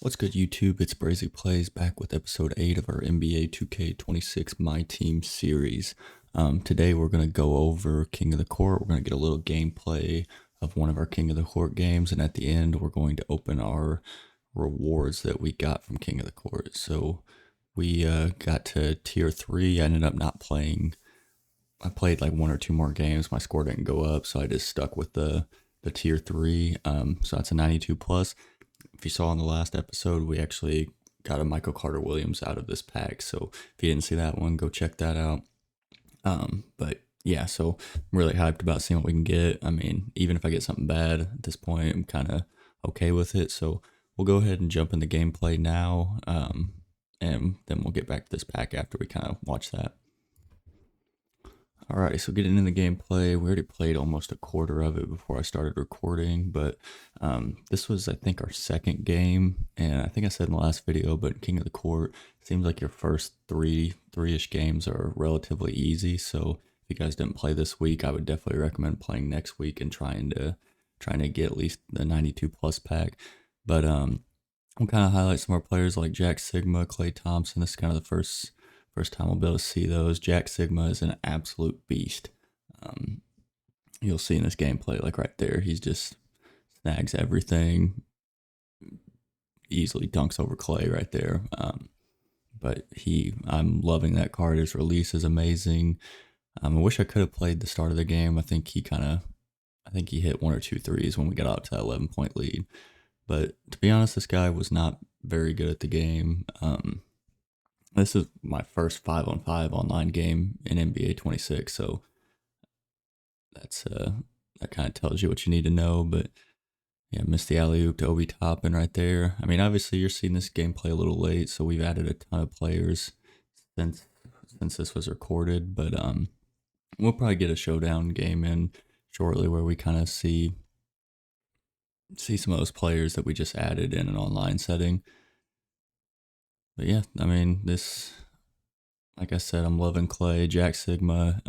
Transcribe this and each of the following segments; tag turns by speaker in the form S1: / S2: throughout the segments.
S1: What's good, YouTube? It's Brazy Plays back with episode 8 of our NBA 2K26 My Team series. Today we're going to go over King of the Court. We're going to get a little gameplay of one of our King of the Court games, and at the end we're going to open our rewards that we got from King of the Court. So we got to tier 3. I ended up not playing. I played like one or two more games. My score didn't go up, so I just stuck with the tier 3. So that's a 92 plus. If you saw in the last episode, we actually got a Michael Carter Williams out of this pack. So if you didn't see that one, go check that out. But yeah, so I'm really hyped about seeing what we can get. I mean, even if I get something bad at this point, I'm kind of okay with it. So we'll go ahead and jump in the gameplay now. And then we'll get back to this pack after we kind of watch that. Alrighty, so getting in the gameplay, we already played almost a quarter of it before I started recording, but this was, I think, our second game, and I think I said in the last video, but King of the Court seems like your first three-ish games are relatively easy, so if you guys didn't play this week, I would definitely recommend playing next week and trying to get at least the 92 plus pack. But we'll kind of highlight some more players like Jack Sigma, Klay Thompson. This is kind of the first time we'll be able to see those. Jack Sigma is an absolute beast. You'll see in this gameplay, like right there, he's just snags everything, easily dunks over Klay right there. But I'm loving that card. His release is amazing. I wish I could have played the start of the game. I think he hit one or two threes when we got out to that 11-point lead. But to be honest, this guy was not very good at the game. This is my first 5-on-5 online game in NBA 26, so that's that kind of tells you what you need to know. But yeah, missed the alley-oop to Obi Toppin right there. I mean, obviously you're seeing this gameplay a little late, so we've added a ton of players since this was recorded. But we'll probably get a showdown game in shortly where we kind of see some of those players that we just added in an online setting. But yeah, I mean, like I said, I'm loving Klay, Jack Sigma.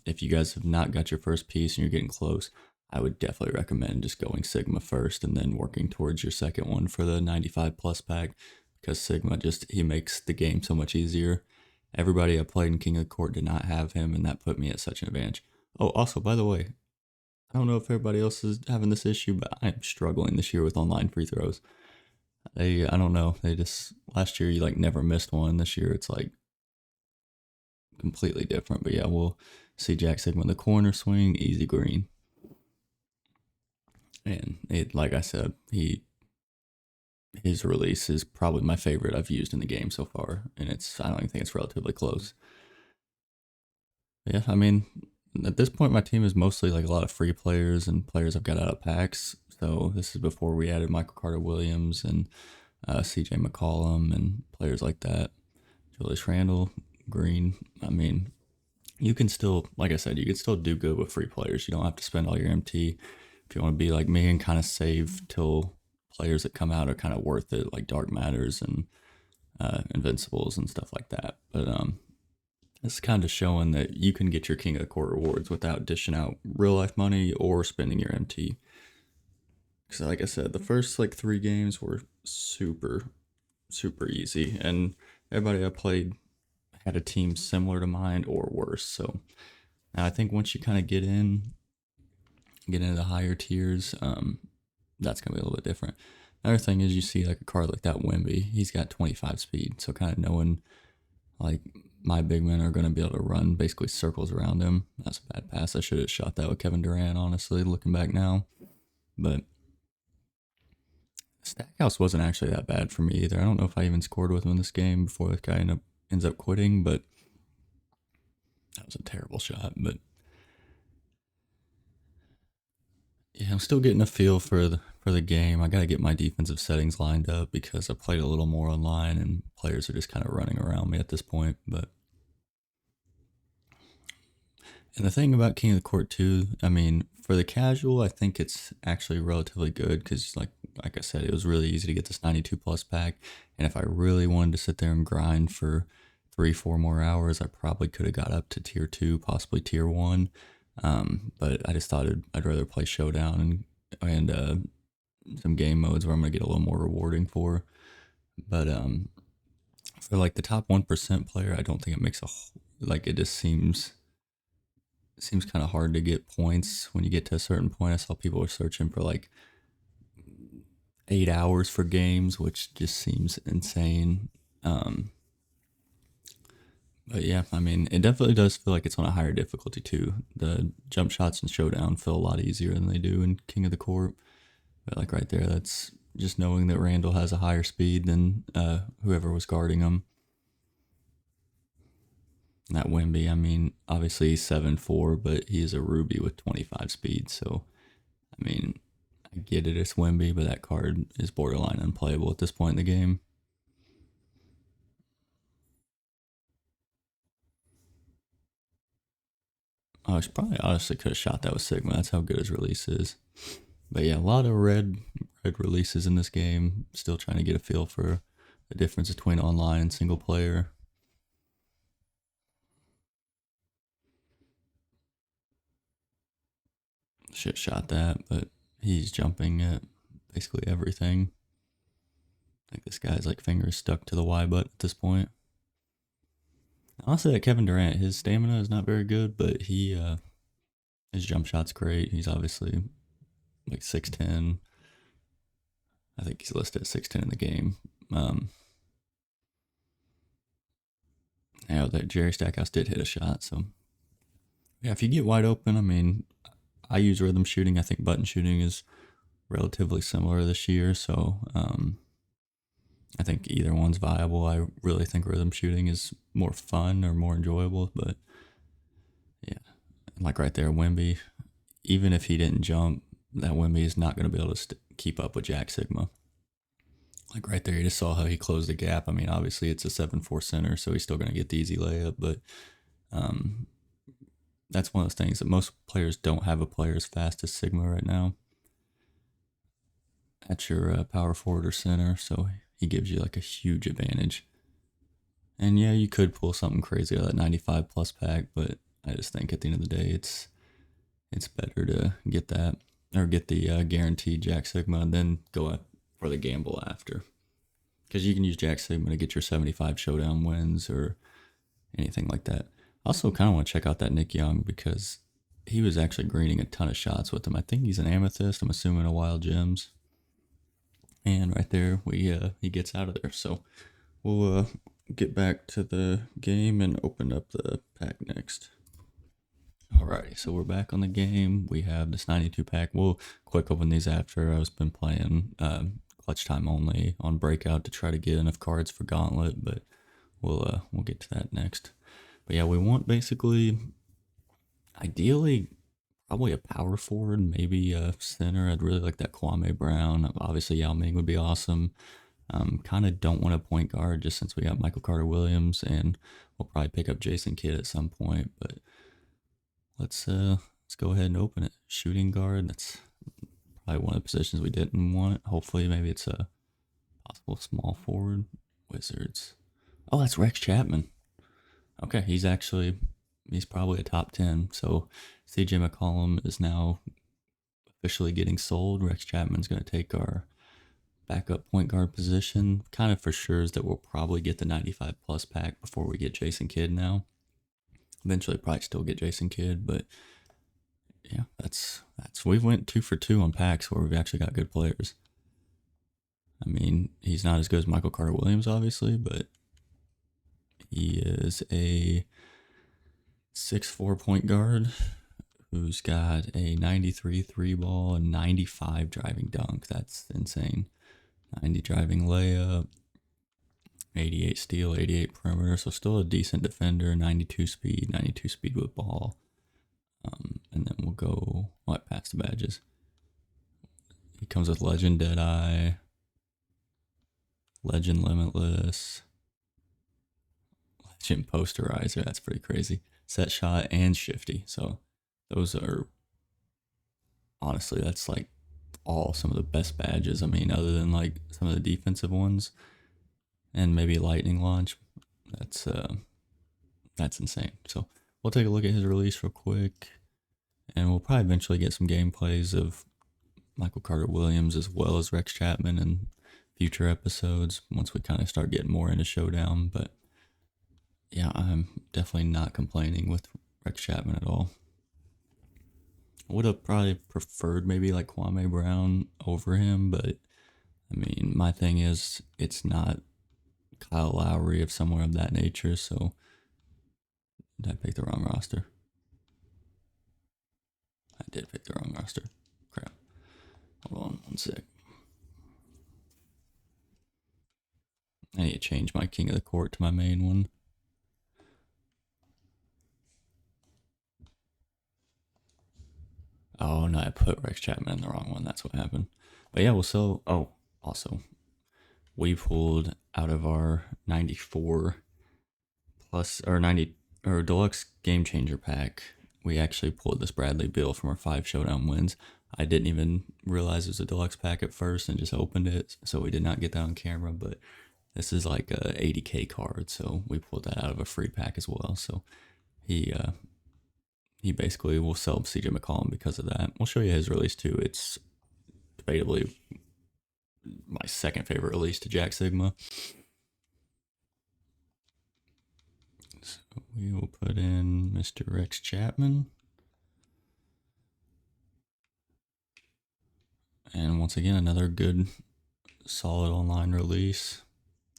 S1: If you guys have not got your first piece and you're getting close, I would definitely recommend just going Sigma first and then working towards your second one for the 95 plus pack, because Sigma he makes the game so much easier. Everybody I played in King of the Court did not have him, and that put me at such an advantage. Oh, also, by the way, I don't know if everybody else is having this issue, but I'm struggling this year with online free throws. I don't know. Last year you like never missed one. This year it's like completely different. But yeah, we'll see Jack Sigma in the corner swing, easy green. And like I said, his release is probably my favorite I've used in the game so far, and I don't even think it's relatively close. But yeah, I mean, at this point my team is mostly like a lot of free players and players I've got out of packs. So this is before we added Michael Carter Williams and CJ McCollum and players like that. Julius Randle, Green. I mean, you can still, like I said, you can still do good with free players. You don't have to spend all your MT. If you want to be like me and kind of save till players that come out are kind of worth it, like Dark Matters and Invincibles and stuff like that. But it's kind of showing that you can get your King of the Court rewards without dishing out real life money or spending your MT. Because like I said, the first like 3 games were super easy, and everybody I played had a team similar to mine or worse. So now I think once you kind of get into the higher tiers, that's gonna be a little bit different. Another thing is you see like a card like that Wemby, he's got 25 speed, so kind of knowing like my big men are going to be able to run basically circles around him. That's a bad pass. I should have shot that with Kevin Durant, honestly, looking back now. But Stackhouse wasn't actually that bad for me either. I don't know if I even scored with him in this game before this guy ends up quitting, but that was a terrible shot. But yeah, I'm still getting a feel for the game. I got to get my defensive settings lined up because I played a little more online and players are just kind of running around me at this point. And the thing about King of the Court too, I mean, for the casual, I think it's actually relatively good because, like I said, it was really easy to get this 92 plus pack. And if I really wanted to sit there and grind for 3-4 more hours, I probably could have got up to tier 2, possibly tier 1. But I just thought I'd rather play Showdown and some game modes where I'm gonna get a little more rewarding for. But for like the top 1% player, I don't think it makes like it just seems kind of hard to get points when you get to a certain point. I saw people were searching for like 8 hours for games, which just seems insane. Um, but yeah, I mean, it definitely does feel like it's on a higher difficulty too. The jump shots in Showdown feel a lot easier than they do in King of the Court. But like right there, that's just knowing that Randall has a higher speed than whoever was guarding him. That Wemby, I mean, obviously he's 7'4", but he is a Ruby with 25 speed. So, I mean, I get it, it's Wemby, but that card is borderline unplayable at this point in the game. I was probably honestly could have shot that with Sigma. That's how good his release is. But yeah, a lot of red releases in this game. Still trying to get a feel for the difference between online and single player. Shit shot that, but he's jumping at basically everything. Like this guy's like fingers stuck to the Y button at this point. Honestly, that Kevin Durant, his stamina is not very good, but his jump shot's great. He's obviously like 6'10". I think he's listed at 6'10" in the game. Yeah, that Jerry Stackhouse did hit a shot, so yeah, if you get wide open, I mean, I use rhythm shooting. I think button shooting is relatively similar this year, so I think either one's viable. I really think rhythm shooting is more fun or more enjoyable, but yeah, like right there, Wemby, even if he didn't jump, that Wemby is not going to be able to keep up with Jack Sigma. Like right there, you just saw how he closed the gap. I mean, obviously it's a 7'4" center, so he's still going to get the easy layup, but um, that's one of those things that most players don't have a player as fast as Sigma right now at your power forward or center, so he gives you like a huge advantage. And yeah, you could pull something crazy out of that 95 plus pack, but I just think at the end of the day, it's better to get that or get the guaranteed Jack Sigma and then go for the gamble after. Because you can use Jack Sigma to get your 75 showdown wins or anything like that. I also kind of want to check out that Nick Young because he was actually greening a ton of shots with him. I think he's an amethyst. I'm assuming a wild gems. And right there, he gets out of there. So we'll get back to the game and open up the pack next. Alrighty, so we're back on the game. We have this 92 pack. We'll quick open these after. I've been playing clutch time only on breakout to try to get enough cards for Gauntlet, but we'll get to that next. But yeah, we want basically, ideally, probably a power forward, maybe a center. I'd really like that Kwame Brown. Obviously, Yao Ming would be awesome. Kind of don't want a point guard just since we got Michael Carter Williams, and we'll probably pick up Jason Kidd at some point. But let's go ahead and open it. Shooting guard. That's probably one of the positions we didn't want. Hopefully, maybe it's a possible small forward. Wizards. Oh, that's Rex Chapman. Okay, he's probably a top 10. So CJ McCollum is now officially getting sold. Rex Chapman's going to take our backup point guard position. Kind of for sure is that we'll probably get the 95 plus pack before we get Jason Kidd now. Eventually probably still get Jason Kidd, but yeah, that's we went 2 for 2 on packs where we've actually got good players. I mean, he's not as good as Michael Carter Williams, obviously, but he is a 6'4" point guard who's got a 93 3 ball and 95 driving dunk. That's insane. 90 driving layup, 88 steal, 88 perimeter. So still a decent defender. 92 speed with ball. And then we'll go past the badges. He comes with Legend Deadeye, Legend Limitless, Legend Posterizer. That's pretty crazy. Set shot and shifty. So those are honestly, that's like all some of the best badges. I mean, other than like some of the defensive ones and maybe lightning launch, that's insane. So we'll take a look at his release real quick, and we'll probably eventually get some gameplays of Michael Carter Williams as well as Rex Chapman in future episodes once we kind of start getting more into Showdown. But yeah, I'm definitely not complaining with Rex Chapman at all. Would have probably preferred maybe like Kwame Brown over him, but I mean, my thing is it's not Kyle Lowry of somewhere of that nature, so did I pick the wrong roster? I did pick the wrong roster. Crap. Hold on one sec. I need to change my King of the Court to my main one. Oh no, I put Rex Chapman in the wrong one. That's what happened. But yeah, also, we pulled out of our 94 plus or 90 or deluxe game changer pack. We actually pulled this Bradley Beal from our 5 showdown wins. I didn't even realize it was a deluxe pack at first and just opened it, so we did not get that on camera. But this is like a 80K card, so we pulled that out of a free pack as well. So he basically will sell CJ McCollum because of that. We'll show you his release too. It's debatably my second favorite release to Jack Sigma. So we will put in Mr. Rex Chapman. And once again, another good, solid online release.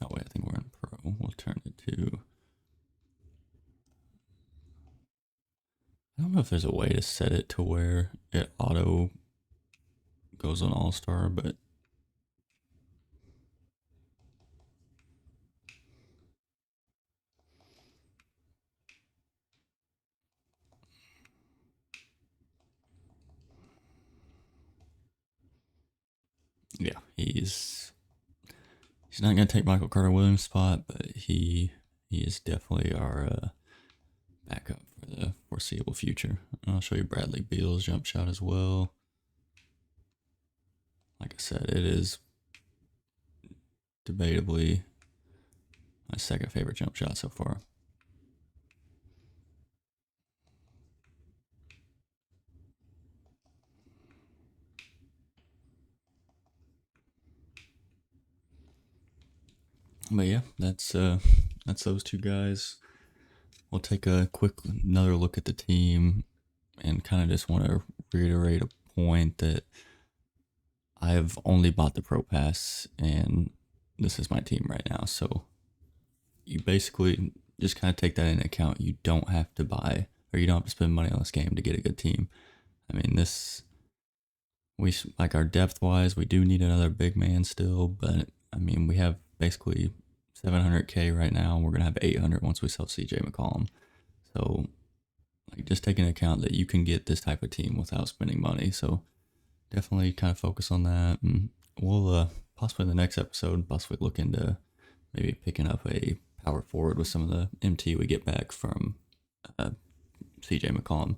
S1: Oh wait, I think we're in Pro. We'll turn it to... I don't know if there's a way to set it to where it auto goes on All-Star, but yeah, he's not gonna take Michael Carter Williams' spot, but he is definitely our backup for the foreseeable future. And I'll show you Bradley Beal's jump shot as well. Like I said, it is debatably my second favorite jump shot so far. But yeah, that's those two guys. We'll take a quick another look at the team and kind of just want to reiterate a point that I've only bought the Pro Pass and this is my team right now. So you basically just kind of take that into account. You don't have to buy or you don't have to spend money on this game to get a good team. I mean, we like our depth wise, we do need another big man still, but I mean, we have basically 700K right now. We're gonna have 800 once we sell CJ McCollum. So, like, just take into account that you can get this type of team without spending money. So, definitely kind of focus on that, and we'll possibly in the next episode possibly look into maybe picking up a power forward with some of the MT we get back from CJ McCollum.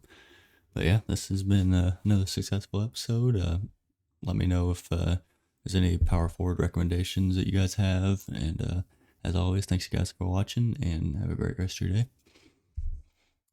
S1: But yeah, this has been another successful episode. Let me know if there's any power forward recommendations that you guys have. And as always, thanks you guys for watching and have a great rest of your day.